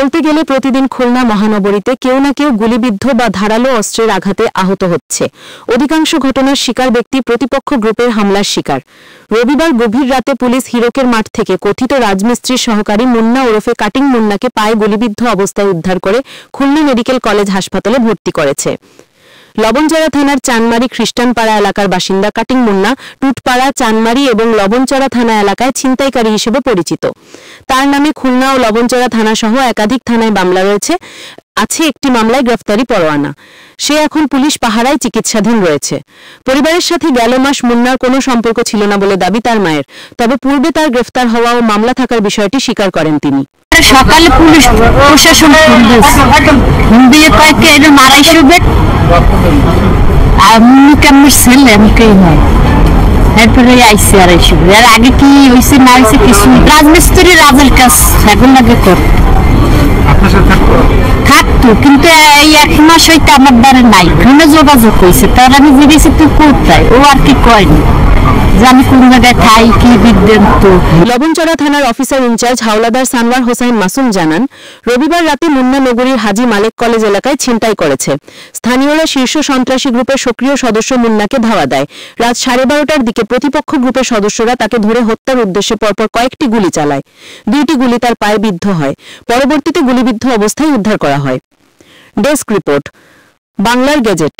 বলতে গেলে প্রতিদিন খুলনা মহানগরীতে কেউ না কেউ গুলিবিদ্ধ বা ধারালো অস্ত্রের আঘাতে আহত হচ্ছে। অধিকাংশ ঘটনার শিকার ব্যক্তি প্রতিপক্ষ গ্রুপের হামলার শিকার। রবিবার গভীর রাতে পুলিশ হিরকের মাঠ থেকে কথিত রাজমিস্ত্রির সহকারী মুন্না ওরফে কাটিং মুন্নাকে পায়ে গুলিবিদ্ধ অবস্থায় উদ্ধার করে খুলনা মেডিকেল কলেজ হাসপাতালে ভর্তি করেছে। লবণচড়া থানার চানমারি খ্রিস্টানপাড়া এলাকার বাসিন্দা কাটিং মুন্না টুটপাড়া, চানমারি এবং লবণচড়া থানা এলাকায় ছিনতাইকারী হিসেবে পরিচিত। তার নামে খুলনা ও লবণচড়া থানা সহ একাধিক থানায় মামলা রয়েছে। আছে একটি মামলায় গ্রেফতারি পরোয়ানা। সে এখন পুলিশ পাহারায় চিকিৎসাধীন রয়েছে। পরিবারের সাথে গেল মাস মুন্নার কোনো সম্পর্ক ছিল না বলে দাবি তার মায়ের। তবে পূর্বে তার গ্রেফতার হওয়া ও মামলা থাকার বিষয়টি স্বীকার করেন তিনি। সকালে পুলিশ প্রশাসন ফোন দিয়ে কয়েকটা এটা মারাই শুবে আমার ছেলে আমাকেই হয়। এরপরে আইসি আর এসব এর আগে কি হয়েছে না হয়েছে কিছু রাজমিস্ত্রি রাজের কাজ সেগুলো আগে করতো থাকতো, কিন্তু এই 1 মাস হইতে আমার দ্বারা নাই। ফোনে যোগাযোগ হয়েছে, তার আমি জিজ্ঞেস তুই কোথায়, ও আর কি কয়নি যে আমি কোন জায়গায় খাই কি বিদ্যান্ত। লবণচড়া থানার অফিসার ইনচার্জ হাওলাদার সানওয়ার হোসেন মাসুম জানান, রবিবার রাতে মুন্না নগরীর হাজী মালেক কলেজ এলাকায় ছিনতাই করেছে। স্থানীয়রা শীর্ষ সন্ত্রাসী গ্রুপের সক্রিয় সদস্য মুন্নাকে ধাওয়া দেয়। রাত 12:30টার দিকে প্রতিপক্ষ গ্রুপের সদস্যরা তাকে ধরে হত্যার উদ্দেশ্যে পরপর কয়েকটি গুলি চালায়। 2টি গুলি তার পায়ে বিদ্ধ হয়। পরবর্তীতে গুলিবিদ্ধ অবস্থায় উদ্ধার করা হয়। ডেস্ক রিপোর্ট, বাংলার গেজেট।